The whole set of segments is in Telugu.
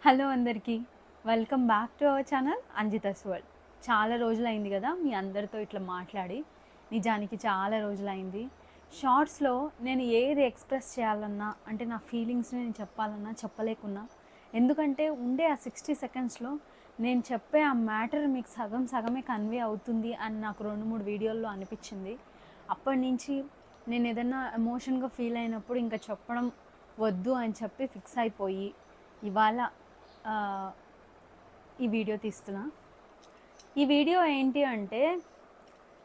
హలో అందరికీ, welcome back to our channel Anjitha's world. చాలా రోజులైంది కదా మీ అందరితో ఇట్లా మాట్లాడి. నిజానికి చాలా రోజులైంది. షార్ట్స్లో నేను ఏది ఎక్స్ప్రెస్ చేయాలన్నా, అంటే నా ఫీలింగ్స్ని నేను చెప్పాలన్నా చెప్పలేకున్నా. ఎందుకంటే ఉండే ఆ 60 సెకండ్స్లో నేను చెప్పే ఆ మ్యాటర్ మీకు సగమే కన్వే అవుతుంది అని నాకు 2-3 వీడియోల్లో అనిపించింది. అప్పటి నుంచి నేను ఏదైనా ఎమోషన్గా ఫీల్ అయినప్పుడు ఇంకా చెప్పడం వద్దు అని చెప్పి ఫిక్స్ అయిపోయి ఇవాళ ఈ వీడియో తీస్తున్నా. ఈ వీడియో ఏంటి అంటే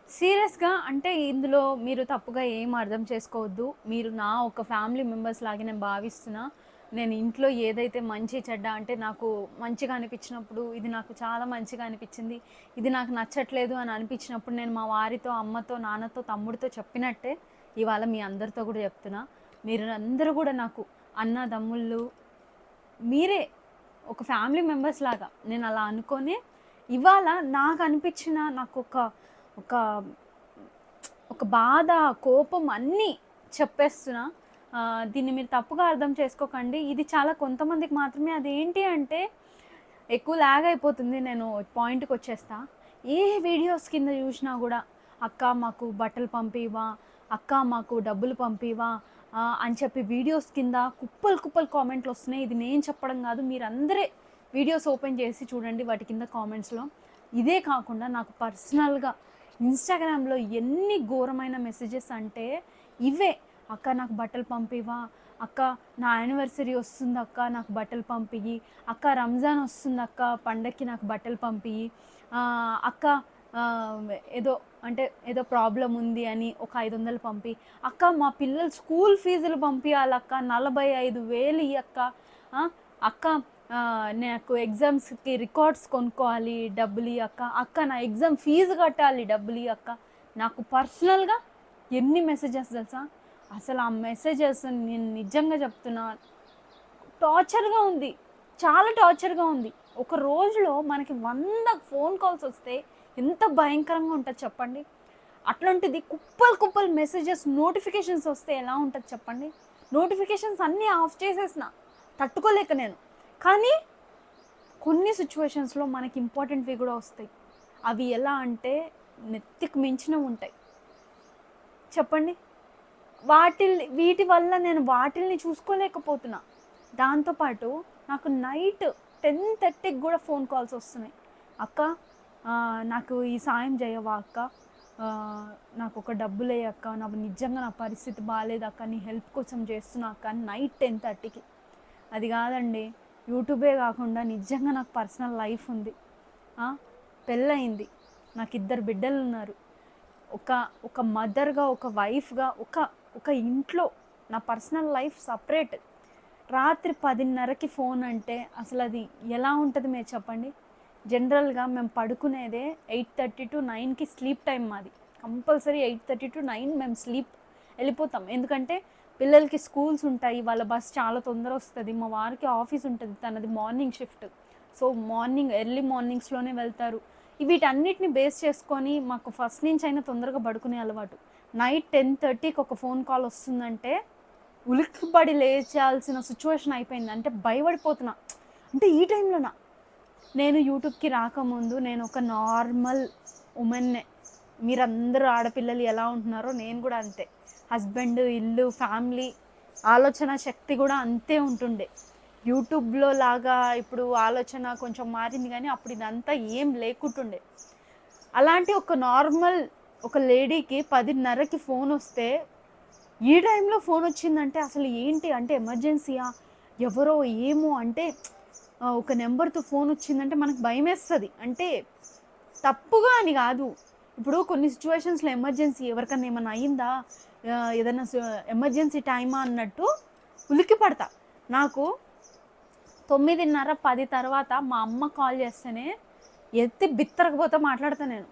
సీరియస్గా, అంటే ఇందులో మీరు తప్పుగా ఏం అర్థం చేసుకోవద్దు. మీరు నా ఒక ఫ్యామిలీ మెంబర్స్ లాగే నేను భావిస్తున్నా. నేను ఇంట్లో ఏదైతే మంచి చెడ్డ, అంటే నాకు మంచిగా అనిపించినప్పుడు ఇది నాకు చాలా మంచిగా అనిపించింది, ఇది నాకు నచ్చట్లేదు అని అనిపించినప్పుడు నేను మా వారితో, అమ్మతో, నాన్నతో, తమ్ముడితో చెప్పినట్టే ఇవాళ మీ అందరితో కూడా చెప్తున్నా. మీరు అందరూ కూడా నాకు అన్నదమ్ముళ్ళు, మీరే ఒక ఫ్యామిలీ మెంబర్స్ లాగా నేను అలా అనుకొని ఇవాళ నాకు అనిపించిన నాకు ఒక ఒక బాధ, కోపం అన్నీ చెప్పేస్తున్నా. దీన్ని మీరు తప్పుగా అర్థం చేసుకోకండి. ఇది చాలా కొంతమందికి మాత్రమే. అదేంటి అంటే ఎక్కువ లాగ్ అయిపోతుంది. నేను పాయింట్కి వచ్చేస్తా. ఏ వీడియోస్ కింద చూసినా కూడా అక్క మాకు బట్టలు పంపివా, అక్క మాకు డబ్బులు పంపివా అని చెప్పి వీడియోస్ కింద కుప్పలు కామెంట్లు వస్తున్నాయి. ఇది నేను చెప్పడం కాదు, మీరు అందరే వీడియోస్ ఓపెన్ చేసి చూడండి వాటి కింద కామెంట్స్లో. ఇదే కాకుండా నాకు పర్సనల్గా ఇన్స్టాగ్రామ్లో ఎన్ని ఘోరమైన మెసేజెస్ అంటే ఇవే. అక్క నాకు బట్టలు పంపివా, అక్క నా యానివర్సరీ వస్తుంది అక్క నాకు బట్టలు పంపియి, అక్క రంజాన్ వస్తుంది అక్క పండక్కి నాకు బట్టలు పంపియి, అక్క ఏదో ప్రాబ్లం ఉంది అని ఒక 500 పంపి, అక్క మా పిల్లలు స్కూల్ ఫీజులు పంపించాలక్క 45,000 అక్క, అక్క నాకు ఎగ్జామ్స్కి రికార్డ్స్ కొనుక్కోవాలి డబ్బులు అక్క, అక్క నా ఎగ్జామ్ ఫీజు కట్టాలి డబ్బులు అక్క. నాకు పర్సనల్గా ఎన్ని మెసేజెస్ తెలుసా. అసలు ఆ మెసేజెస్ నేను నిజంగా చెప్తున్నా టార్చర్గా ఉంది, చాలా టార్చర్గా ఉంది. ఒక రోజులో మనకి 100 ఫోన్ కాల్స్ వస్తే ఎంత భయంకరంగా ఉంటుంది చెప్పండి. అట్లాంటిది కుప్పలు మెసేజెస్, నోటిఫికేషన్స్ వస్తే ఎలా ఉంటుంది చెప్పండి. నోటిఫికేషన్స్ అన్నీ ఆఫ్ చేసేసిన, తట్టుకోలేక నేను. కానీ కొన్ని సిచ్యువేషన్స్లో మనకి ఇంపార్టెంట్వి కూడా వస్తాయి. అవి ఎలా అంటే నెత్తికి మించినవి ఉంటాయి చెప్పండి. వీటి వల్ల నేను వాటిల్ని చూసుకోలేకపోతున్నా. దాంతోపాటు నాకు నైట్ 10:30కి కూడా ఫోన్ కాల్స్ వస్తున్నాయి. అక్క నాకు ఈ సాయం చేయవా అక్క, నాకు ఒక డబ్బులు అక్క, నాకు నిజంగా నా పరిస్థితి బాగాలేదు అక్క, నీ హెల్ప్ కోసం చేస్తున్నా అక్క అని నైట్ 10:30కి. అది కాదండి, యూట్యూబే కాకుండా నిజంగా నాకు పర్సనల్ లైఫ్ ఉంది, పెళ్ళయింది, నాకు 2 బిడ్డలు ఉన్నారు, ఒక మదర్గా, ఒక వైఫ్గా, ఒక ఇంట్లో నా పర్సనల్ లైఫ్ సపరేట్. రాత్రి 10:30కి ఫోన్ అంటే అసలు అది ఎలా ఉంటుంది మీరు చెప్పండి. జనరల్గా మేము పడుకునేదే 8:30 to 9కి స్లీప్ టైం మాది. కంపల్సరీ 8:30 to 9 మేము స్లీప్ వెళ్ళిపోతాం. ఎందుకంటే పిల్లలకి స్కూల్స్ ఉంటాయి, వాళ్ళ బస్ చాలా తొందర వస్తుంది, మా వారికి ఆఫీస్ ఉంటుంది, తనది మార్నింగ్ షిఫ్ట్. సో ఎర్లీ మార్నింగ్స్లోనే వెళ్తారు. వీటన్నిటిని బేస్ చేసుకొని మాకు ఫస్ట్ నుంచి అయినా తొందరగా పడుకునే అలవాటు. నైట్ 10:30కి ఒక ఫోన్ కాల్ వస్తుందంటే ఉలిక్కిపడి లేచాల్సిన సిచ్యువేషన్ అయిపోయింది. అంటే భయపడిపోతున్నా. అంటే ఈ టైంలోనా, నేను యూట్యూబ్కి రాకముందు నేను ఒక నార్మల్ ఉమెన్నే. మీరందరూ ఆడపిల్లలు ఎలా ఉంటున్నారో నేను కూడా అంతే. హస్బెండ్, ఇల్లు, ఫ్యామిలీ, ఆలోచన శక్తి కూడా అంతే ఉంటుండే. యూట్యూబ్లో లాగా ఇప్పుడు ఆలోచన కొంచెం మారింది, కానీ అప్పుడు ఇదంతా ఏం లేకుంటుండే. అలాంటి ఒక నార్మల్ ఒక లేడీకి 10:30కి ఫోన్ వస్తే, ఈ టైంలో ఫోన్ వచ్చిందంటే అసలు ఏంటి అంటే ఎమర్జెన్సీయా, ఎవరో ఏమో అంటే ఒక నెంబర్తో ఫోన్ వచ్చిందంటే మనకు భయం వేస్తుంది. అంటే తప్పుగా అని కాదు, ఇప్పుడు కొన్ని సిచ్యువేషన్స్లో ఎమర్జెన్సీ, ఎవరికన్నా ఏమైనా అయిందా, ఏదైనా ఎమర్జెన్సీ టైమా అన్నట్టు ఉలిక్కి పడతా. నాకు 9:30, 10 తర్వాత మా అమ్మ కాల్ చేస్తేనే ఎత్తి బిత్తరకపోతే మాట్లాడతా నేను.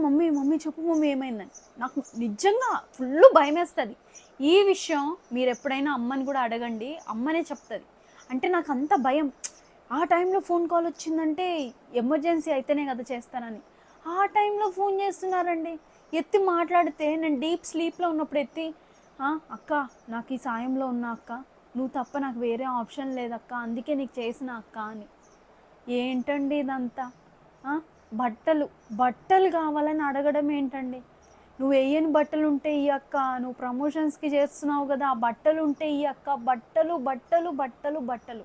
మమ్మీ చెప్పు మమ్మీ ఏమైందని. నాకు నిజంగా ఫుల్ భయం వేస్తుంది. ఈ విషయం మీరు ఎప్పుడైనా అమ్మని కూడా అడగండి, అమ్మనే చెప్తుంది. అంటే నాకు అంత భయం. ఆ టైంలో ఫోన్ కాల్ వచ్చిందంటే ఎమర్జెన్సీ అయితేనే కదా చేస్తానని. ఆ టైంలో ఫోన్ చేస్తున్నారండి. ఎత్తి మాట్లాడితే నేను డీప్ స్లీప్లో ఉన్నప్పుడు ఎత్తి, అక్క నాకు ఈ సాయంలో ఉన్నా అక్క, నువ్వు తప్ప నాకు వేరే ఆప్షన్ లేదక్క, అందుకే నీకు చేసిన అక్క అని. ఏంటండి ఇదంతా? బట్టలు బట్టలు కావాలని అడగడం ఏంటండి? నువ్వు వేయని బట్టలు ఉంటే ఈ అక్క, నువ్వు ప్రమోషన్స్కి చేస్తున్నావు కదా, ఆ బట్టలు ఉంటే ఈ అక్క, బట్టలు బట్టలు బట్టలు బట్టలు.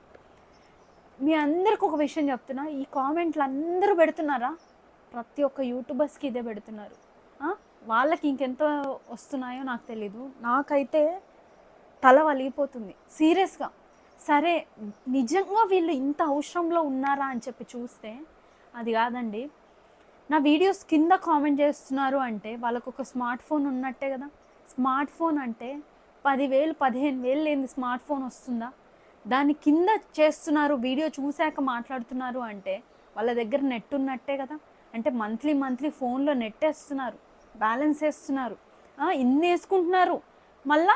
మీ అందరికి ఒక విషయం చెప్తున్నా, ఈ కామెంట్లు అందరూ పెడుతున్నారా? ప్రతి ఒక్క యూట్యూబర్స్కి ఇదే పెడుతున్నారు. వాళ్ళకి ఇంకెంత వస్తున్నాయో నాకు తెలీదు, నాకైతే తల వలిగిపోతుంది సీరియస్గా. సరే నిజంగా వీళ్ళు ఇంత అవసరంలో ఉన్నారా అని చెప్పి చూస్తే అది కాదండి. నా వీడియోస్ కింద కామెంట్ చేస్తున్నారు అంటే వాళ్ళకు ఒక స్మార్ట్ ఫోన్ ఉన్నట్టే కదా. స్మార్ట్ ఫోన్ అంటే 10,000 15,000 లేని స్మార్ట్ ఫోన్ వస్తుందా? దాని కింద చేస్తున్నారు, వీడియో చూశాక మాట్లాడుతున్నారు అంటే వాళ్ళ దగ్గర నెట్ ఉన్నట్టే కదా. అంటే మంత్లీ ఫోన్లో నెట్ వేస్తున్నారు, బ్యాలెన్స్ వేస్తున్నారు, ఇన్ని వేసుకుంటున్నారు, మళ్ళా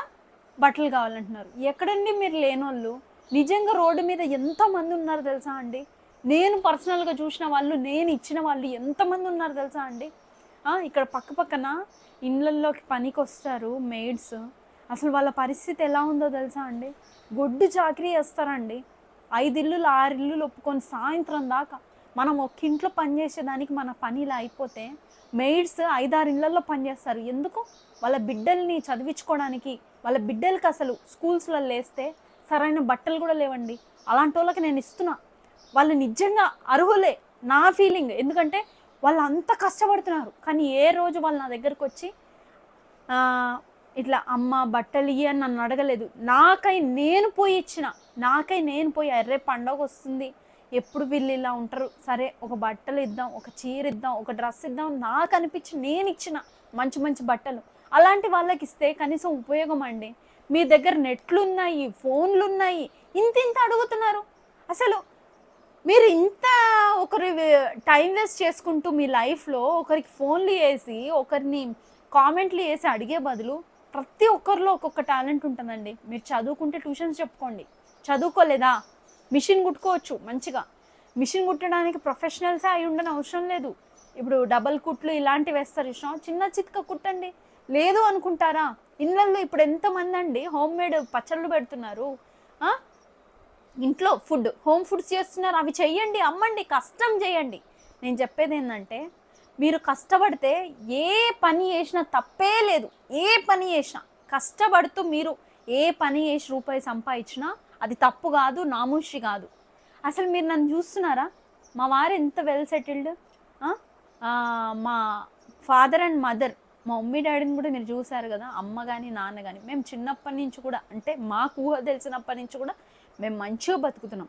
బట్టలు కావాలంటున్నారు. ఎక్కడండి మీరు లేనోళ్ళు? నిజంగా రోడ్డు మీద ఎంతమంది ఉన్నారు తెలుసా అండి? నేను పర్సనల్గా చూసిన వాళ్ళు, నేను ఇచ్చిన వాళ్ళు ఎంతమంది ఉన్నారు తెలుసా అండి? ఇక్కడ పక్కన ఇళ్ళల్లోకి పనికి వస్తారు మెయిడ్స్, అసలు వాళ్ళ పరిస్థితి ఎలా ఉందో తెలుసా అండి? గొడ్డు చాకరీ చేస్తారండి. 5 ఇల్లులు 6 ఇల్లులు ఒప్పుకొని సాయంత్రం దాకా. మనం ఒక ఇంట్లో పనిచేసేదానికి మన పని ఇలా అయిపోతే మెయిడ్స్ 5-6 ఇళ్ళల్లో పనిచేస్తారు. ఎందుకు? వాళ్ళ బిడ్డల్ని చదివించుకోవడానికి. వాళ్ళ బిడ్డలకి అసలు స్కూల్స్లో లేస్తే సరైన బట్టలు కూడా లేవండి. అలాంటి వాళ్ళకి నేను ఇస్తున్నా. వాళ్ళు నిజంగా అర్హులే నా ఫీలింగ్. ఎందుకంటే వాళ్ళు అంత కష్టపడుతున్నారు, కానీ ఏ రోజు వాళ్ళు నా దగ్గరకు వచ్చి ఇట్లా అమ్మ బట్టలు ఇయ్యి అని నన్ను అడగలేదు. నాకై నేను పోయి అర్రే పండగ వస్తుంది, ఎప్పుడు వీళ్ళు ఇలా ఉంటారు, సరే ఒక బట్టలు ఇద్దాం, ఒక చీర ఇద్దాం, ఒక డ్రెస్ ఇద్దాం, నాకు అనిపించి నేను ఇచ్చిన మంచి బట్టలు అలాంటి వాళ్ళకి ఇస్తే కనీసం ఉపయోగం అండి. మీ దగ్గర నెట్లు ఉన్నాయి, ఫోన్లు ఉన్నాయి, ఇంత అడుగుతున్నారు. అసలు మీరు ఇంత ఒకరి టైం వేస్ట్ చేసుకుంటూ మీ లైఫ్లో ఒకరికి ఫోన్లు వేసి ఒకరిని కామెంట్లు వేసి అడిగే బదులు ప్రతి ఒక్కరిలో ఒక్కొక్క టాలెంట్ ఉంటుందండి. మీరు చదువుకుంటే ట్యూషన్స్ చెప్పుకోండి, చదువుకోలేదా మిషన్ కుట్టుకోవచ్చు మంచిగా. మిషన్ కుట్టడానికి ప్రొఫెషనల్సే అయి ఉండని అవసరం లేదు. ఇప్పుడు డబల్ కుట్లు ఇలాంటివి వేస్తారు ఇష్టం, చిన్న చిత్క కుట్టండి. లేదు అనుకుంటారా? ఇళ్ళల్లో ఇప్పుడు ఎంతమంది అండి హోమ్ మేడ్ పచ్చళ్ళు పెడుతున్నారు, ఇంట్లో హోమ్ ఫుడ్స్ చేస్తున్నారు. అవి చెయ్యండి, అమ్మండి, కష్టం చేయండి. నేను చెప్పేది ఏంటంటే మీరు కష్టపడితే ఏ పని చేసినా తప్పే లేదు. ఏ పని చేసినా కష్టపడుతూ మీరు ఏ పని చేసి రూపాయి సంపాదించినా అది తప్పు కాదు, నామూషి కాదు. అసలు మీరు నన్ను చూస్తున్నారా? మా వారు ఎంత వెల్ సెటిల్డ్. మా ఫాదర్ అండ్ మదర్, మా మమ్మీ డాడీని కూడా మీరు చూసారు కదా. అమ్మ కానీ నాన్న కానీ మేము చిన్నప్పటి నుంచి కూడా, అంటే మాకు ఊహ తెలిసినప్పటి నుంచి కూడా మేము మంచిగా బతుకుతున్నాం.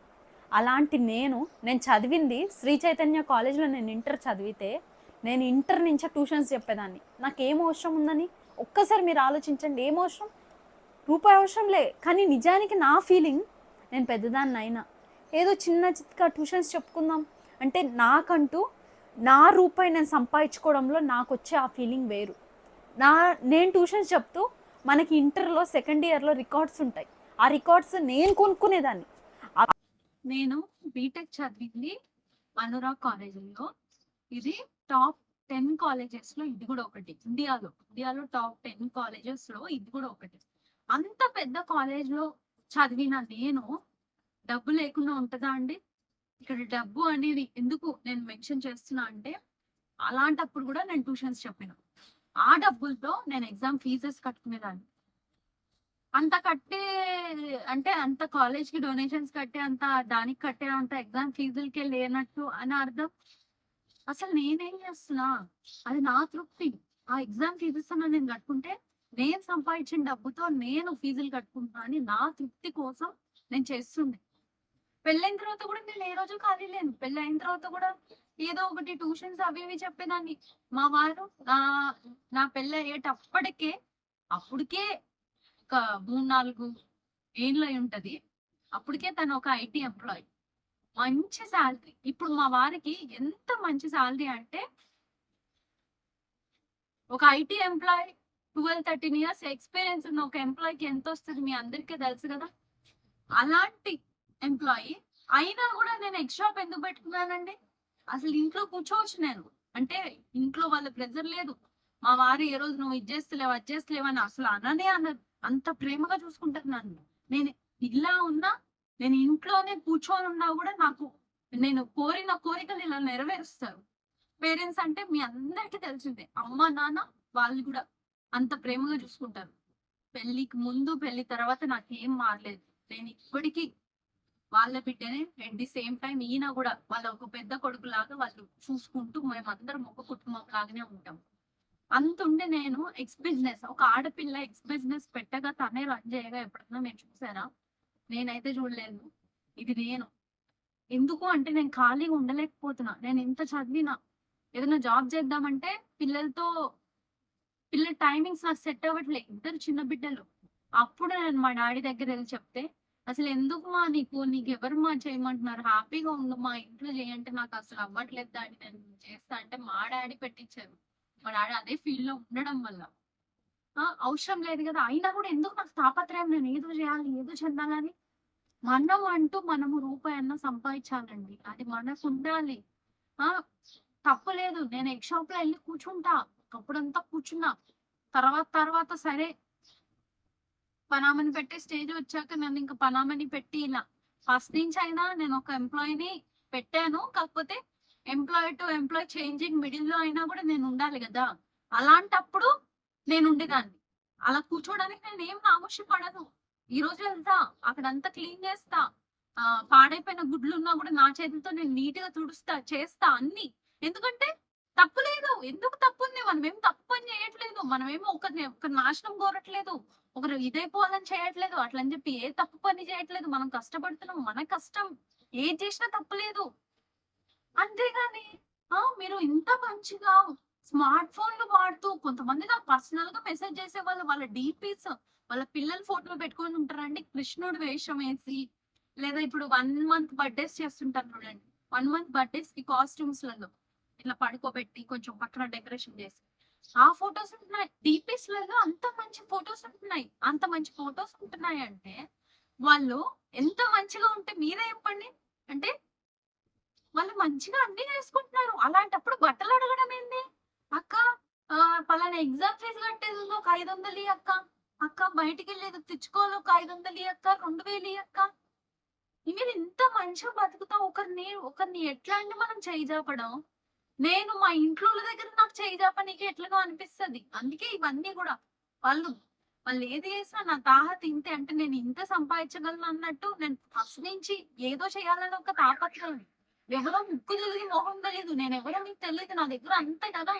అలాంటి నేను చదివింది శ్రీ చైతన్య కాలేజ్లో. నేను ఇంటర్ చదివితే నేను ఇంటర్ నుంచే ట్యూషన్స్ చెప్పేదాన్ని. నాకు ఏం అవసరం ఉందని ఒక్కసారి మీరు ఆలోచించండి. ఏం అవసరం? రూపాయి అవసరం లే. కానీ నిజానికి నా ఫీలింగ్, నేను పెద్దదాన్ని అయినా ఏదో చిన్న చిత్కా ట్యూషన్స్ చెప్పుకుందాం అంటే నాకంటూ నా రూపాయి నేను సంపాదించుకోవడంలో నాకు వచ్చే ఆ ఫీలింగ్ వేరు. నేను ట్యూషన్స్ చెప్తూ మనకి ఇంటర్లో సెకండ్ ఇయర్లో రికార్డ్స్ ఉంటాయి. ఆ రికార్డ్స్ నేను కొనుక్కునేదాన్ని. నేను బీటెక్ చదివింది అనురాగ్ కాలేజీలో. ఇది టాప్ 10 కాలేజెస్లో ఇది కూడా ఒకటి. ఇండియాలో టాప్ 10 కాలేజెస్లో ఇది కూడా ఒకటి. అంత పెద్ద కాలేజ్లో చదివిన నేను డబ్బు లేకుండా ఉంటుందా అండి? ఇక్కడ డబ్బు అనేది ఎందుకు నేను మెన్షన్ చేస్తున్నా అంటే, అలాంటప్పుడు కూడా నేను ట్యూషన్స్ చెప్పిన. ఆ డబ్బులతో నేను ఎగ్జామ్ ఫీజెస్ కట్టుకునేదాన్ని. అంత కట్టే అంటే అంత కాలేజ్కి డొనేషన్స్ కట్టే అంత, దానికి కట్టే అంత ఎగ్జామ్ ఫీజులకే లేనట్టు అని అర్థం. అసలు నేనేం చేస్తున్నా? అది నా తృప్తి. ఆ ఎగ్జామ్ ఫీజెస్ అన్న నేను కట్టుకుంటే నేను సంపాదించిన డబ్బుతో నేను ఫీజులు కట్టుకుంటున్నా అని నా తృప్తి కోసం నేను చేస్తుండే. పెళ్ళైన తర్వాత కూడా నేను ఏ రోజు ఖాళీ లేను. పెళ్ళైన తర్వాత కూడా ఏదో ఒకటి ట్యూషన్స్ అవి ఇవి చెప్పేదాన్ని. మా వారు నా పెళ్ళి అయ్యేటప్పటికే అప్పటికే ఒక 3-4 ఏళ్ళు అయి ఉంటది. అప్పటికే తను ఒక ఐటీ ఎంప్లాయీ, మంచి శాలరీ. ఇప్పుడు మా వారికి ఎంత మంచి శాలరీ అంటే, ఒక ఐటీ ఎంప్లాయీ 12-13 ఇయర్స్ ఎక్స్పీరియన్స్ ఉన్న ఒక ఎంప్లాయీకి ఎంత వస్తుంది మీ అందరికీ తెలుసు కదా. అలాంటి ఎంప్లాయీ అయినా కూడా నేను ఎగ్ షాప్ ఎందుకు పెట్టుకున్నానండి? అసలు ఇంట్లో కూర్చోవచ్చు నేను, అంటే ఇంట్లో వాళ్ళ ప్రెజర్ లేదు. మా వారు ఏ రోజు నువ్వు ఇది చేస్తలేవు అది చేస్తలేవు అని అసలు అననే అన్నారు. అంత ప్రేమగా చూసుకుంటారు నన్ను. నేను ఇలా ఉన్నా నేను ఇంట్లోనే కూర్చొని ఉన్నా కూడా నాకు నేను కోరిన కోరికలు ఇలా నెరవేరుస్తారు. పేరెంట్స్ అంటే మీ అందరికీ తెలిసిందే. అమ్మ, నాన్న వాళ్ళు కూడా అంత ప్రేమగా చూసుకుంటారు. పెళ్ళికి ముందు, పెళ్లి తర్వాత నాకేం మారలేదు. నేను ఇప్పటికి వాళ్ళ బిడ్డనే. అట్ ది సేమ్ టైమ్ ఈయన కూడా వాళ్ళ ఒక పెద్ద కొడుకులాగా వాళ్ళు చూసుకుంటూ మేమందరం ఒక కుటుంబం లాగానే ఉంటాం. అంతుండే నేను ఎక్స్ బిజినెస్ ఒక ఆడపిల్ల ఎక్స్ బిజినెస్ పెట్టగా తనే రన్ చేయగా ఎప్పుడన్నా మీరు చూసారా? నేనైతే చూడలేదు. ఇది నేను. ఎందుకు అంటే నేను ఖాళీగా ఉండలేకపోతున్నా. నేను ఎంత చదివినా, ఏదైనా జాబ్ చేద్దామంటే పిల్లలతో పిల్లల టైమింగ్స్ నాకు సెట్ అవ్వట్లే. ఇద్దరు చిన్న బిడ్డలు. అప్పుడు నేను మా డాడీ దగ్గరెళ్లి చెప్తే, "అసలెందుకుమా నీకెవరుమా చేయమంటున్నారు? హ్యాపీగా ఉండుమా, ఇంట్లో చేయంటే నాకసలు అవ్వట్లేదు డాడీ నేను చేస్తా" అంటే మా డాడీ పెట్టిచ్చారు. మా డాడీ అదే ఫీల్డ్‌లో ఉండడం వల్ల. అవసరం లేదు గదా! అయినా గూడా ఎందుకు నాకు తాపత్రయం నేను ఏదో జేయాలి, ఏదో చెందాలని. మనం అంటూ మనము రూపాయన్నా సంపాదించాలండి. అది మనకుండాలి. ఆ! తప్పు లేదు. నేను ఎగ్ షాప్‌లో ఎళ్లి కూర్చుంటా. ఒకప్పుడంతా కూర్చున్నా. తర్వాత తర్వాత సరే పనామెని పెట్టే స్టేజొచ్చాక నన్నింక పనామెని పెట్టి ఇలా ఫస్ట్ నుంచయినా నేనొక ఎంప్లాయీని పెట్టాను. కాకపోతే ఎంప్లాయీ టు ఎంప్లాయీ చేంజింగ్ మిడిల్‌లో అయినా గూడా నేనుండాలి గదా! అలాంటప్పుడు నేనుండేదాన్ని. అలా కూర్చోడానికి నేనేం నామూషి పడను. ఈరోజు ఎళ్తా, అక్కడంతా క్లీన్ జేస్తా. పాడైపోయిన గుడ్లున్నా గూడా నా చేతులతో నేను నీట్‌గా తుడుస్తా, చేస్తా అన్నీ. ఎందుకంటే తప్పు లేదు. ఎందుకు తప్పుంది? మనమేం తప్పు పని జేయట్లేదు. మనమేమో ఒకరిని నాశనం కోరట్లేదు. ఒకరు ఇదైపోవాలని చేయట్లేదు. అట్లని జెప్పి ఏ తప్పు పని చేయట్లేదు. మనం కష్టపడుతున్నాం. మన కష్టం. ఏది చేసినా తప్పులేదు. అంతేగాని మీరు ఇంత మంచిగా స్మార్ట్ ఫోన్‌లు వాడుతూ కొంతమంది నాకు పర్సనల్‌గా మెసేజ్ చేసేవాళ్ళు. వాళ్ళ డీపీస్ వాళ్ళ పిల్లల ఫోటోలు పెట్టుకొని ఉంటారండి. కృష్ణుడి వేషం ఏసి, లేదా ఇప్పుడు 1 మంత్ బర్త్‌డేస్ చేస్తుంటారు చూడండి. 1 మంత్ బర్త్‌డేస్‌కి కాస్ట్యూమ్స్‌లలో ఇట్లా పడుకోబెట్టి కొంచెం పక్కన డెకరేషన్ చేసి. ఆ ఫోటోస్ ఉంటున్నాయి. డీపీస్‌లలో అంత మంచి ఫోటోస్ ఉంటున్నాయి. అంత మంచి ఫోటోస్ ఉంటున్నాయంటే, వాళ్ళు ఎంత మంచిగా ఉంటే మీరే చెప్పండి. అంటే వాళ్ళు మంచిగా అన్నీ చేసుకుంటున్నారు. అలాంటప్పుడు బట్టలు అడగడం ఏంది? అక్క పలానా ఎగ్జామ్ ఫీజ్ కట్టేదుంది ఒక 500 అక్క. అక్క బయటికెళ్ళేది తెచ్చుకోవాలి ఒక 500 అక్క, 2000 అక్క. మీరు ఇంత మంచిగా బతుకుతా ఒకరిని ఎట్లా అండి మనం చెయ్యి జాపడం? నేను మా ఇంట్లోళ్ళ దగ్గర నాకు చెయ్యి జాపనీకి ఎట్లనో అనిపిస్తది. అందుకే ఇవన్నీ గూడా. వాళ్ళు వాళ్ళేది చేసినా నా తాహత ఇంతే. అంటే నేను ఇంత సంపాదించగలను అన్నట్టు నేను ఫస్ట్ నుంచి ఏదో చేయాలని ఒక తాపత్రయం. ఎవరో ముక్కు తెలీదు, మొహం తెలీదు. నేనెవరో మీకు తెలీదు. నా దగ్గర అంతే కదా!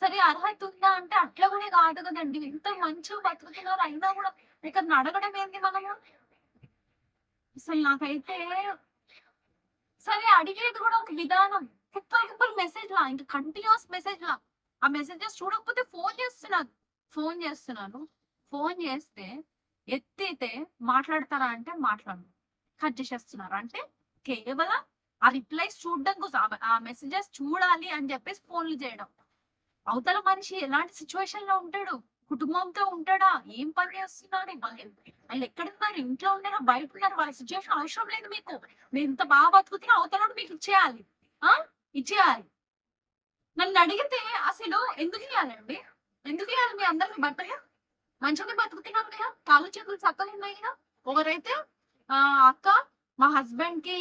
సరే అర్హత ఉందా అంటే అట్లా గూడా కాదు గదండీ. ఇంత మంచిగా బతుకుతున్నారు అయినా గూడా ఒకరిని అడగడం ఏంది మనము? అసలు నాకైతే సరే అడిగేది గూడా ఒక విధానం. కుప్పలు కుప్పలు మెసేజ్‌లా ఇంక కంటిన్యూయస్ మెసేజ్‌లా. ఆ మెసేజెస్ చూడకపోతే ఫోను చేస్తున్నాను. ఫోను చేస్తే ఎత్తితే మాట్లాడతారా అంటే మాట్లాడను. కట్ చేసేస్తున్నారు. అంటే కేవలం ఆ రిప్లైస్ చూడడం కోసం ఆ మెసేజెస్ చూడాలి అని చెప్పేసి ఫోన్‌లు చేయడం. అవతల మనిషి ఎలాంటి సిట్యుయేషన్‌లో ఉంటాడు? కుటుంబంతో ఉంటాడా? ఏం పని చేస్తున్నాడు? ఆళ్ళెక్కడున్నారు? ఇంట్లో ఉన్నారా? బయటున్నారా? వాళ్ళ సిట్యుయేషన్ అవసరం లేదు మీకు. మీరింత బాగా బతుకుతున్నా అవతలోడు మీకిచ్చేయాలి. ఆ! ఇచ్చేయాలి. నన్నడిగితే అసలు ఎందుకియ్యాలండి? ఎందుకియ్యాలి మీ అందరికి బట్టలు? మంచిగానే బతుకుతున్నాం కదా! కాళ్ళు చేతులు చక్కగున్నాయి కదా! ఒకరైతే అక్క మా హస్బెండ్‌కి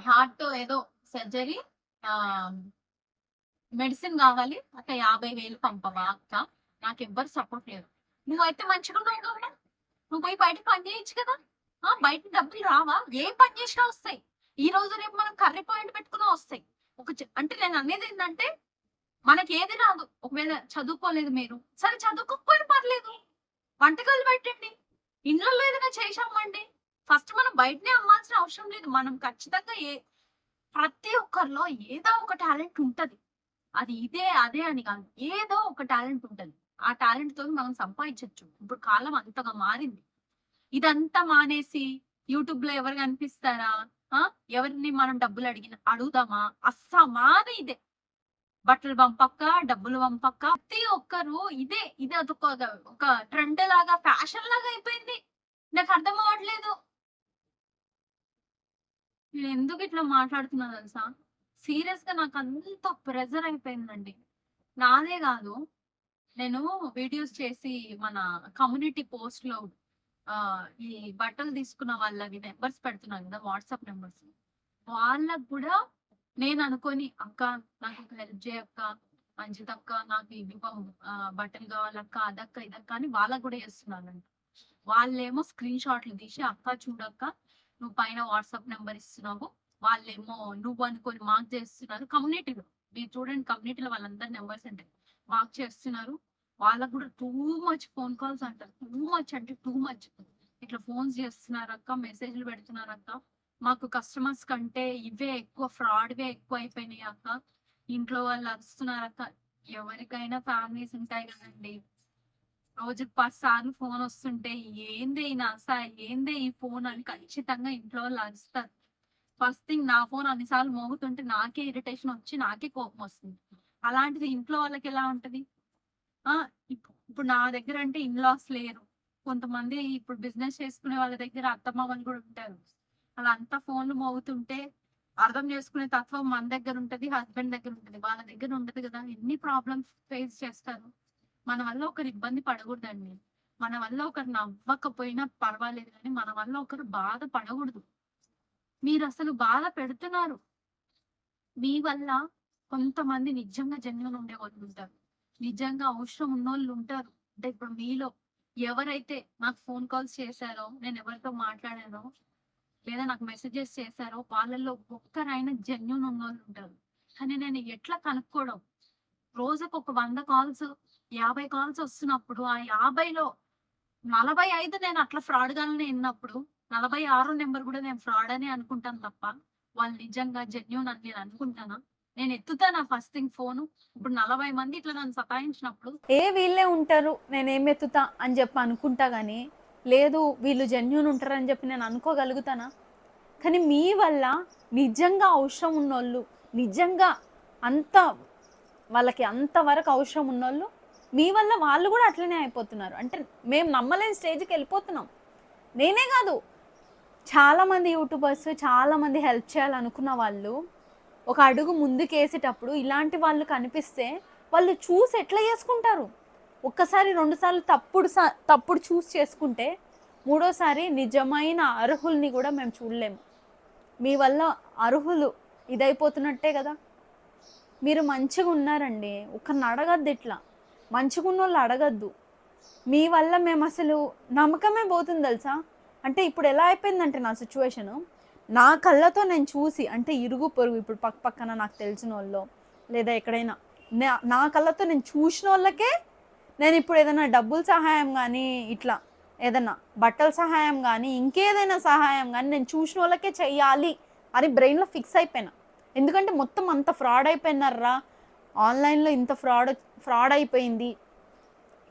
హార్ట్ ఏదో సర్జరీ ఆహ్ మెడిసిన్ గావాలి. ఒక 50,000 పంపవా అక్క? నాకెవ్వరు సపోర్ట్ లేదు. నువ్వైతే మంచిగున్నావు గదా! నువ్వు పోయి బయట పని జేయొచ్చు కదా! బయట డబ్బులు రావా? ఏ పని జేసినా వస్తాయి. ఈ రోజు రేపు మనం కర్రీ పాయింట్ పెట్టుకున్నా వస్తాయి. అంటే నేననేదేంటంటే మనకేది రాదు. ఒకవేళ చదువుకోలేదు మీరు. సరే చదువుకోకపోయినా పర్లేదు. వంటకాలు పెట్టండి. ఇండ్లల్లో ఏదైనా చేసి అమ్మండి. ఫస్ట్ మనం బయటనే అమ్మాల్సిన అవసరం లేదు. మనం ఖచ్చితంగా ప్రతి ఒక్కరిలో ఏదో ఒక టాలెంట్ ఉంటది. అది ఇదే, అదే అని కాదు. ఏదో ఒక టాలెంట్ ఉంటది. ఆ టాలెంట్‌తోని మనం సంపాదించొచ్చు. ఇప్పుడు కాలం అంతగా మారింది. ఇదంతా మానేసి యూట్యూబ్‌లో ఎవరు కనిపిస్తారా? ఆ! ఎవరిని మనం అడుగుదామా? అస్సమాన ఇదే. బట్టలు పంపక్క, డబ్బులు పంపక్క. ప్రతి ఒక్కరు ఇది ఒక ట్రెండ్ లాగా, ఫ్యాషన్ లాగా అయిపోయింది. నాకర్థం అవ్వట్లేదు. నేనెందుకు ఇట్లా మాట్లాడుతున్నా తెలుసా? సీరియస్‌గా నాకంత ప్రెషర్ అయిపోయిందండి. నాదే గాదు. నేను వీడియోస్ చేసి మన కమ్యూనిటీ పోస్ట్‌లో ఈ బట్టలు తీసుకున్న వాళ్ళవి నెంబర్స్ పెడుతున్నాను కదా, వాట్సాప్ నెంబర్స్. వాళ్ళకి కూడా నేను అనుకోని, అక్క నాకు ఒక హెల్ప్ చేయక్క, మంచిదక్క, నాకు ఇవి బట్టలు కావాలక్క, అదక్క ఇదక్క అని వాళ్ళకి కూడా చేస్తున్నానంట. వాళ్ళేమో స్క్రీన్ షాట్లు తీసి, అక్క చూడక్క నువ్వు పైన వాట్సాప్ నెంబర్ ఇస్తున్నావు, వాళ్ళేమో నువ్వు అనుకొని మార్క్ చేస్తున్నారు కమ్యూనిటీలో. మీరు చూడండి, కమ్యూనిటీలో వాళ్ళందరి నెంబర్స్ అంటే మార్క్ చేస్తున్నారు. వాళ్ళకు కూడా టూ మచ్ ఫోన్ కాల్స్ అంటారు, టూ మచ్ అంటే టూ మచ్. ఇట్లా ఫోన్స్ చేస్తున్నారక్క, మెసేజ్లు పెడుతున్నారక్క, మాకు కస్టమర్స్ కంటే ఇవే ఎక్కువ, ఫ్రాడ్వే ఎక్కువ అయిపోయినాయి అక్క, ఇంట్లో వాళ్ళు అరుస్తున్నారక్క. ఎవరికైనా ఫ్యామిలీస్ ఉంటాయి కదండి, రోజుకి 10 సార్లు ఫోన్ వస్తుంటే ఏందే ఈ నస, ఏందే ఈ ఫోన్ అని ఖచ్చితంగా ఇంట్లో వాళ్ళు అరుస్తారు. ఫస్ట్ థింగ్, నా ఫోన్ అన్నిసార్లు మోగుతుంటే నాకే ఇరిటేషన్ వచ్చి నాకే కోపం వస్తుంది. అలాంటిది ఇంట్లో వాళ్ళకి ఎలా ఉంటది? ఇప్పుడు నా దగ్గర అంటే ఇన్లాస్ లేరు, కొంతమంది ఇప్పుడు బిజినెస్ చేసుకునే వాళ్ళ దగ్గర అత్తమ్మ వాళ్ళు కూడా ఉంటారు. అలా అంతా ఫోన్లు మోగుతుంటే అర్థం చేసుకునే తత్వం మన దగ్గర ఉంటది, హస్బెండ్ దగ్గర ఉంటది, వాళ్ళ దగ్గర ఉండదు కదా. ఎన్ని ప్రాబ్లమ్స్ ఫేస్ చేస్తారు. మన వల్ల ఒకరు ఇబ్బంది పడకూడదండి, మన వల్ల ఒకరు నవ్వకపోయినా పర్వాలేదు, కానీ మన వల్ల ఒకరు బాధ పడకూడదు. మీరు అసలు బాధ పెడుతున్నారు. మీ వల్ల కొంతమంది నిజంగా జెన్యున్ ఉండే వాళ్ళు ఉంటారు, నిజంగా అవసరం ఉన్నోళ్ళు ఉంటారు. అంటే ఇప్పుడు మీలో ఎవరైతే నాకు ఫోన్ కాల్స్ చేశారో, నేను ఎవరితో మాట్లాడానో, లేదా నాకు మెసేజెస్ చేశారో, వాళ్ళల్లో ఒక్కరైనా జెన్యున్ ఉన్నోళ్ళు ఉంటారు. కానీ నేను ఎట్లా కనుక్కోవడం? రోజుకు ఒక 100 కాల్స్, 50 కాల్స్ వస్తున్నప్పుడు ఆ 50లో 45 నేను అట్లా ఫ్రాడ్ గానే విన్నప్పుడు 46 నెంబర్ కూడా నేను ఫ్రాడ్ అని అనుకుంటాను తప్ప, వాళ్ళు నిజంగా జెన్యున్ అని నేను అనుకుంటానా? నేను ఎత్తుతానా ఫస్ట్ థింగ్ ఫోను? ఇప్పుడు 40 మంది ఇట్లా నన్ను సతాయించినప్పుడు వీళ్ళే ఉంటారు నేనేం ఎత్తుతా అని చెప్పి అనుకుంటా, కానీ లేదు వీళ్ళు జెన్యున్ ఉంటారని చెప్పి నేను అనుకోగలుగుతానా? కానీ మీ వల్ల నిజంగా అవసరం ఉన్నోళ్ళు, నిజంగా అంత వాళ్ళకి అంతవరకు అవసరం ఉన్నోళ్ళు, మీ వల్ల వాళ్ళు కూడా అట్లనే అయిపోతున్నారు. అంటే మేము నమ్మలేని స్టేజ్కి వెళ్ళిపోతున్నాం. నేనే కాదు, చాలామంది యూట్యూబర్స్, చాలామంది హెల్ప్ చేయాలనుకున్న వాళ్ళు ఒక అడుగు ముందుకేసేటప్పుడు ఇలాంటి వాళ్ళు కనిపిస్తే వాళ్ళు చూసి ఎట్లా చేసుకుంటారు? ఒక్కసారి 2 సార్లు తప్పుడు చూస్ చేసుకుంటే మూడోసారి నిజమైన అర్హుల్ని కూడా మేము చూడలేము. మీ వల్ల అర్హులు ఇదైపోతున్నట్టే కదా. మీరు మంచిగా ఉన్నారండి, ఒకరిని అడగద్దు, ఇట్లా మంచిగా ఉన్న వాళ్ళు అడగద్దు. మీ వల్ల మేము అసలు నమ్మకమే పోతుంది తెలుసా. అంటే ఇప్పుడు ఎలా అయిపోయిందంటే నా సిచ్యువేషను, నా కళ్ళతో నేను చూసి, అంటే ఇరుగు పొరుగు ఇప్పుడు పక్కన నాకు తెలిసిన వాళ్ళు లేదా ఎక్కడైనా నా కళ్ళతో నేను చూసిన వాళ్ళకే నేను ఇప్పుడు ఏదైనా డబ్బుల సహాయం కానీ, ఇట్లా ఏదైనా బట్టల సహాయం కానీ, ఇంకేదైనా సహాయం కానీ నేను చూసిన వాళ్ళకే చెయ్యాలి అని బ్రెయిన్లో ఫిక్స్ అయిపోయినా. ఎందుకంటే మొత్తం అంత ఫ్రాడ్ అయిపోయినారా, ఆన్లైన్లో ఇంత ఫ్రాడ్ అయిపోయింది,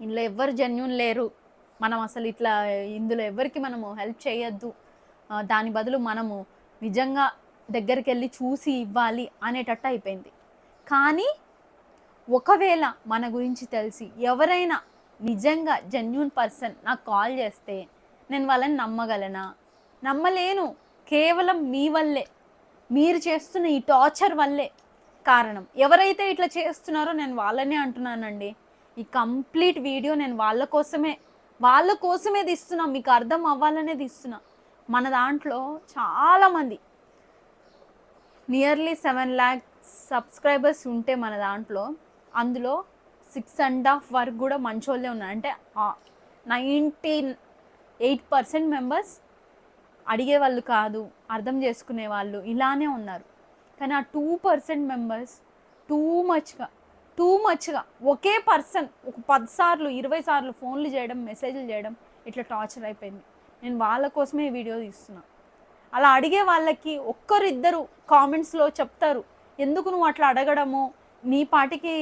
ఇందులో ఎవ్వరు జెన్యున్ లేరు, మనం అసలు ఇట్లా ఇందులో ఎవరికి మనము హెల్ప్ చేయొద్దు, దాని బదులు మనము నిజంగా దగ్గరికి వెళ్ళి చూసి ఇవ్వాలి అనేటట్టు అయిపోయింది. కానీ ఒకవేళ మన గురించి తెలిసి ఎవరైనా నిజంగా జెన్యున్ పర్సన్ నాకు కాల్ చేస్తే నేను వాళ్ళని నమ్మగలనా? నమ్మలేను. కేవలం మీ వల్లే, మీరు చేస్తున్న ఈ టార్చర్ వల్లే కారణం. ఎవరైతే ఇట్లా చేస్తున్నారో నేను వాళ్ళనే అంటున్నానండి. ఈ కంప్లీట్ వీడియో నేను వాళ్ళ కోసమే తీస్తున్నా, మీకు అర్థం అవ్వాలనే తీస్తున్నా. మన దాంట్లో చాలామంది నియర్లీ 7 lakhs సబ్స్క్రైబర్స్ ఉంటే మన దాంట్లో, అందులో 6.5 వరకు కూడా మంచోళ్ళే ఉన్నారు. అంటే 98% మెంబర్స్ అడిగేవాళ్ళు కాదు, అర్థం చేసుకునే వాళ్ళు ఇలానే ఉన్నారు. కానీ ఆ 2% మెంబర్స్ టూ మచ్గా ఒకే పర్సన్ ఒక 10 సార్లు 20 సార్లు ఫోన్లు చేయడం, మెసేజ్లు చేయడం, ఇట్లా టార్చర్ అయిపోయింది. నేను వాళ్ళ కోసమే వీడియో తీస్తున్నా. అలా అడిగే వాళ్ళకి ఒక్కరిద్దరు కామెంట్స్లో చెప్తారు, ఎందుకు నువ్వు అట్లా అడగడము, నీ పాటికి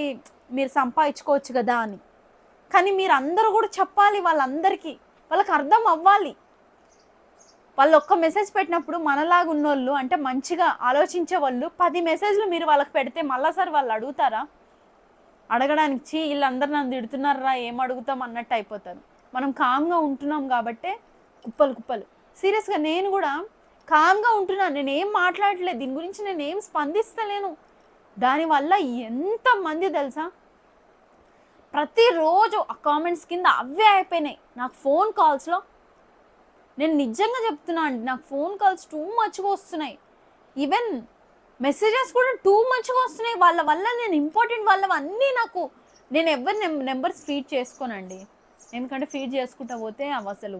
మీరు సంపాదించుకోవచ్చు కదా అని. కానీ మీరు అందరూ కూడా చెప్పాలి, వాళ్ళందరికీ వాళ్ళకి అర్థం అవ్వాలి. వాళ్ళు ఒక్క మెసేజ్ పెట్టినప్పుడు మనలాగా ఉన్నోళ్ళు, అంటే మంచిగా ఆలోచించే వాళ్ళు 10 మెసేజ్లు మీరు వాళ్ళకి పెడితే మళ్ళాసారి వాళ్ళు అడుగుతారా? అడగడానికి వీళ్ళందరూ నన్ను తిడుతున్నారా, ఏం అడుగుతాం అన్నట్టు అయిపోతారు. మనం కామ్గా ఉంటున్నాం కాబట్టే కుప్పలు. సీరియస్గా నేను కూడా కామ్గా ఉంటున్నాను, నేనేం మాట్లాడలేదు, దీని గురించి నేనేం స్పందిస్తలేను. దానివల్ల ఎంతమంది తెలుసా, ప్రతిరోజు ఆ కామెంట్స్ కింద అవే అయిపోయినాయి. నాకు ఫోన్ కాల్స్లో నేను నిజంగా చెప్తున్నా అండి, నాకు ఫోన్ కాల్స్ టూ మచ్గా వస్తున్నాయి. ఈవెన్ మెసేజెస్ కూడా టూ మచ్గా వస్తున్నాయి. వాళ్ళ వల్ల నేను ఇంపార్టెంట్ వాళ్ళవి అన్నీ నేను ఎవరి నెంబర్స్ ఫీడ్ చేసుకోనండి. ఎందుకంటే ఫీడ్ చేసుకుంటా పోతే అవి అసలు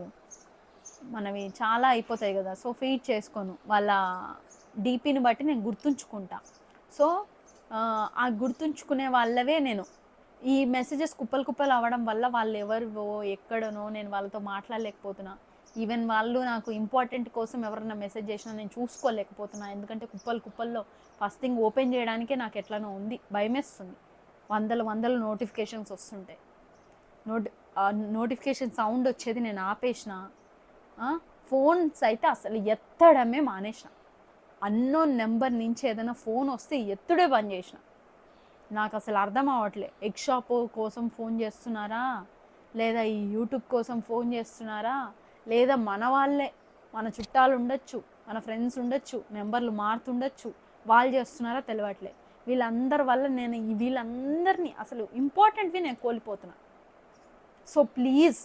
మనవి చాలా అయిపోతాయి కదా. సో ఫీడ్ చేసుకోను. వాళ్ళ డీపీని బట్టి నేను గుర్తుంచుకుంటా. సో ఆ గుర్తుంచుకునే వాళ్ళవే నేను ఈ మెసేజెస్ కుప్పలు అవ్వడం వల్ల వాళ్ళు ఎవరివో ఎక్కడనో నేను వాళ్ళతో మాట్లాడలేకపోతున్నా. ఈవెన్ వాళ్ళు నాకు ఇంపార్టెంట్ కోసం ఎవరన్నా మెసేజ్ చేసినా నేను చూసుకోలేకపోతున్నా. ఎందుకంటే కుప్పల్లో ఫస్ట్ థింగ్ ఓపెన్ చేయడానికే నాకు ఎట్లనో ఉంది, భయమేస్తుంది. వందల నోటిఫికేషన్స్ వస్తుంటాయి. నోటిఫికేషన్ సౌండ్ వచ్చేది నేను ఆపేసిన. ఫోన్స్ అయితే అసలు ఎత్తడమే మానేసిన. అన్నోన్ నెంబర్ నుంచి ఏదైనా ఫోన్ వస్తే ఎత్తుడే బంద్ చేసిన. నాకు అసలు అర్థం అవ్వట్లే, ఎగ్ షాప్ కోసం ఫోన్ చేస్తున్నారా, లేదా ఈ యూట్యూబ్ కోసం ఫోన్ చేస్తున్నారా, లేదా మన వాళ్ళే మన చుట్టాలు ఉండొచ్చు, మన ఫ్రెండ్స్ ఉండొచ్చు, నెంబర్లు మారుతుండొచ్చు, వాళ్ళు చేస్తున్నారా తెలియట్లే. వీళ్ళందరి వల్ల నేను వీళ్ళందరినీ అసలు ఇంపార్టెంట్వి నేను కోల్పోతున్నా. సో ప్లీజ్,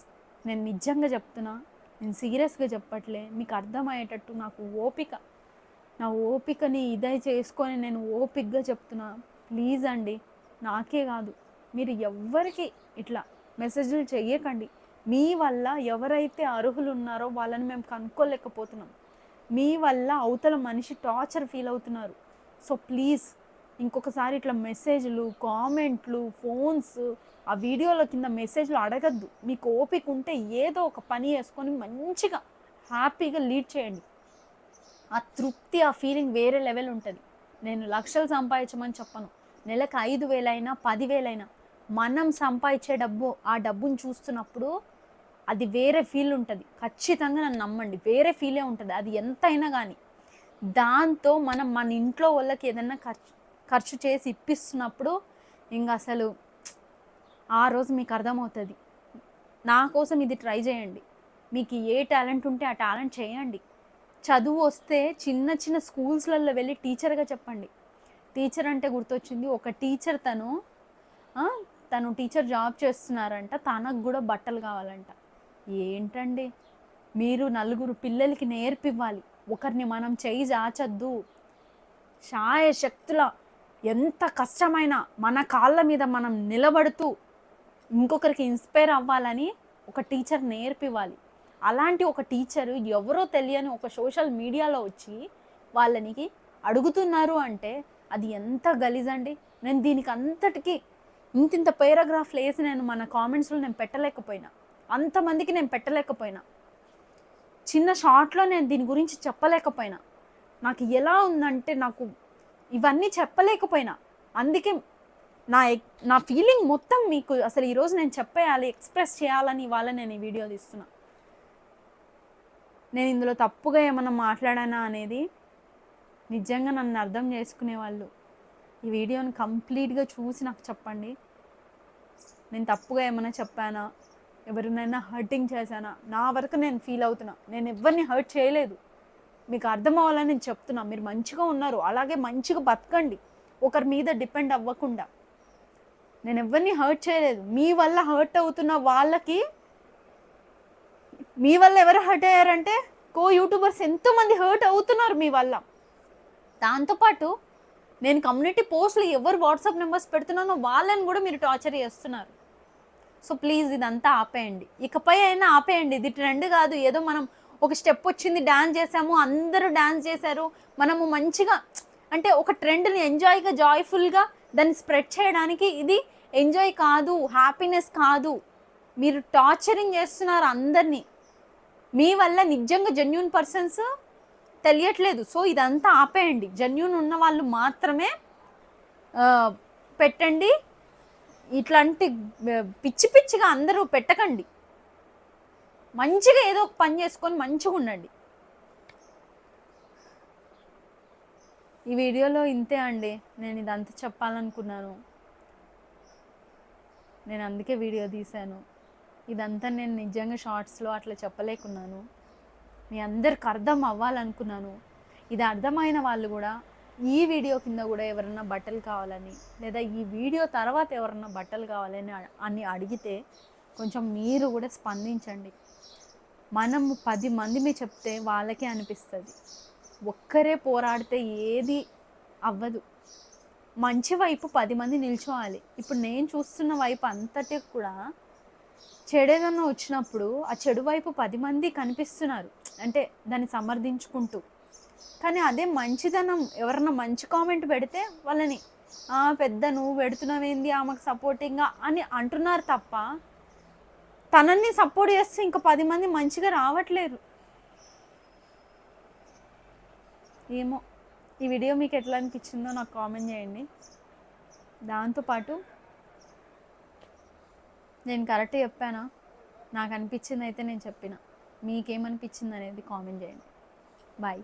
నేను నిజంగా చెప్తున్నా, నేను సీరియస్గా చెప్పట్లే, మీకు అర్థమయ్యేటట్టు నా ఓపికని ఇదే చేసుకొని నేను ఓపికగా చెప్తున్నా. ప్లీజ్ అండి, నాకే కాదు, మీరు ఎవ్వరికి ఇట్లా మెసేజ్లు చెయ్యకండి. మీ వల్ల ఎవరైతే అర్హులు ఉన్నారో వాళ్ళని మేము కనుక్కోలేకపోతున్నాం. మీ వల్ల అవతల మనిషి టార్చర్ ఫీల్ అవుతున్నారు. సో ప్లీజ్, ఇంకొకసారి ఇట్లా మెసేజ్లు, కామెంట్లు, ఫోన్స్, ఆ వీడియోల కింద మెసేజ్లు అడగద్దు. మీకు ఓపిక ఉంటే ఏదో ఒక పని చేసుకొని మంచిగా హ్యాపీగా లీడ్ చేయండి. ఆ తృప్తి, ఆ ఫీలింగ్ వేరే లెవెల్ ఉంటుంది. నేను లక్షలు సంపాదించమని చెప్పను. నెలకు 5,000 అయినా 10,000 అయినా మనం సంపాదించే ఆ డబ్బును చూస్తున్నప్పుడు అది వేరే ఫీల్ ఉంటుంది. ఖచ్చితంగా నన్ను నమ్మండి, వేరే ఫీలే ఉంటుంది అది ఎంతైనా కానీ. దాంతో మనం మన ఇంట్లో వాళ్ళకి ఏదైనా ఖర్చు చేసి ఇప్పిస్తున్నప్పుడు ఇంకా అసలు ఆ రోజు మీకు అర్థమవుతుంది. నా కోసం ఇది ట్రై చేయండి. మీకు ఏ టాలెంట్ ఉంటే ఆ టాలెంట్ చేయండి. చదువు వస్తే చిన్న స్కూల్స్లలో వెళ్ళి టీచర్గా చెప్పండి. టీచర్ అంటే గుర్తొచ్చింది, ఒక టీచర్ తను టీచర్ జాబ్ చేస్తున్నారంట, తనకు కూడా బట్టలు కావాలంట. ఏంటండి, మీరు నలుగురు పిల్లలకి నేర్పివ్వాలి. ఒకరిని మనం చేయి చాచద్దు. శాయశక్తుల ఎంత కష్టమైనా మన కాళ్ళ మీద మనం నిలబడుతూ ఇంకొకరికి ఇన్స్పైర్ అవ్వాలని ఒక టీచర్ నేర్పివ్వాలి. అలాంటి ఒక టీచరు ఎవరో తెలియని ఒక సోషల్ మీడియాలో వచ్చి వాళ్ళనికి అడుగుతున్నారు అంటే అది ఎంత గలీజండి. నేను దీనికి అంతటికి ఇంత పారాగ్రాఫ్లు వేసి నేను మన కామెంట్స్లో నేను పెట్టలేకపోయినా, అంతమందికి నేను పెట్టలేకపోయినా, చిన్న షార్ట్లో నేను దీని గురించి చెప్పలేకపోయినా. నాకు ఎలా ఉందంటే నాకు ఇవన్నీ చెప్పలేకపోయినా. అందుకే నా ఫీలింగ్ మొత్తం మీకు అసలు ఈరోజు నేను చెప్పేయాలి, ఎక్స్ప్రెస్ చేయాలని ఇవాళ నేను ఈ వీడియో తీస్తున్నా. నేను ఇందులో తప్పుగా ఏమన్నా మాట్లాడానా అనేది నిజంగా నన్ను అర్థం చేసుకునే వాళ్ళు ఈ వీడియోని కంప్లీట్గా చూసి నాకు చెప్పండి. నేను తప్పుగా ఏమైనా చెప్పానా, ఎవరినైనా హర్టింగ్ చేశానా, నా వరకు నేను ఫీల్ అవుతున్నా. నేను ఎవరిని హర్ట్ చేయలేదు, మీకు అర్థం అవ్వాలని నేను చెప్తున్నా. మీరు మంచిగా ఉన్నారు, అలాగే మంచిగా బతకండి, ఒకరి మీద డిపెండ్ అవ్వకుండా. నేను ఎవరిని హర్ట్ చేయలేదు. మీ వల్ల హర్ట్ అవుతున్న వాళ్ళకి, మీ వల్ల ఎవరు హర్ట్ అయ్యారంటే యూట్యూబర్స్ ఎంతోమంది హర్ట్ అవుతున్నారు మీ వల్ల. దాంతోపాటు నేను కమ్యూనిటీ పోస్టులు ఎవరు వాట్సాప్ నెంబర్స్ పెడుతున్నానో వాళ్ళని కూడా మీరు టార్చర్ చేస్తున్నారు. సో ప్లీజ్ ఇదంతా ఆపేయండి, ఇకపై అయినా ఆపేయండి. ఇది ట్రెండ్ కాదు, ఏదో మనం ఒక స్టెప్ వచ్చింది డ్యాన్స్ చేసాము, అందరూ డ్యాన్స్ చేశారు, మనము మంచిగా అంటే ఒక ట్రెండ్ని ఎంజాయ్గా జాయ్ఫుల్గా దాన్ని స్ప్రెడ్ చేయడానికి ఇది ఎంజాయ్ కాదు, హ్యాపీనెస్ కాదు. మీరు టార్చరింగ్ చేస్తున్నారు అందరినీ. మీ వల్ల నిజంగా జెన్యూన్ పర్సన్స్ తెలియట్లేదు. సో ఇదంతా ఆపేయండి. జెన్యూన్ ఉన్న వాళ్ళు మాత్రమే పెట్టండి. ఇట్లాంటి పిచ్చిగా అందరూ పెట్టకండి. మంచిగా ఏదో ఒక పని చేసుకొని మంచిగా ఉండండి. ఈ వీడియోలో ఇంతే అండి, నేను ఇదంతా చెప్పాలనుకున్నాను. నేను అందుకే వీడియో తీశాను. ఇదంతా నేను నిజంగా షార్ట్స్లో అట్లా చెప్పలేకున్నాను. మీ అందరికి అర్థం అవ్వాలనుకున్నాను. ఇది అర్థమైన వాళ్ళు కూడా ఈ వీడియో కింద కూడా ఎవరన్నా బట్టలు కావాలని, లేదా ఈ వీడియో తర్వాత ఎవరన్నా బట్టలు కావాలని అని అడిగితే కొంచెం మీరు కూడా స్పందించండి. మనము 10 మంది చెప్తే వాళ్ళకే అనిపిస్తుంది. ఒక్కరే పోరాడితే ఏది అవ్వదు. మంచి వైపు 10 మంది నిల్చోవాలి. ఇప్పుడు నేను చూస్తున్న వైపు అంతటి కూడా చెడేదన్నా వచ్చినప్పుడు ఆ చెడు వైపు 10 మంది కనిపిస్తున్నారు, అంటే దాన్ని సమర్థించుకుంటూ. కానీ అదే మంచిదనం ఎవరన్నా మంచి కామెంట్ పెడితే వాళ్ళని పెద్ద నువ్వు పెడుతున్నావేంది ఆమెకు సపోర్టింగ్గా అని అంటున్నారు తప్ప, తనని సపోర్ట్ చేస్తే ఇంకా 10 మంది మంచిగా రావట్లేరు. ఏమో ఈ వీడియో మీకు ఎట్లా అనిపించిందో నాకు కామెంట్ చేయండి. దాంతోపాటు నేను కరెక్ట్ చెప్పానా? నాకు అనిపించింది అయితే నేను చెప్పిన. మీకేమనిపించింది అనేది కామెంట్ చేయండి. బాయ్.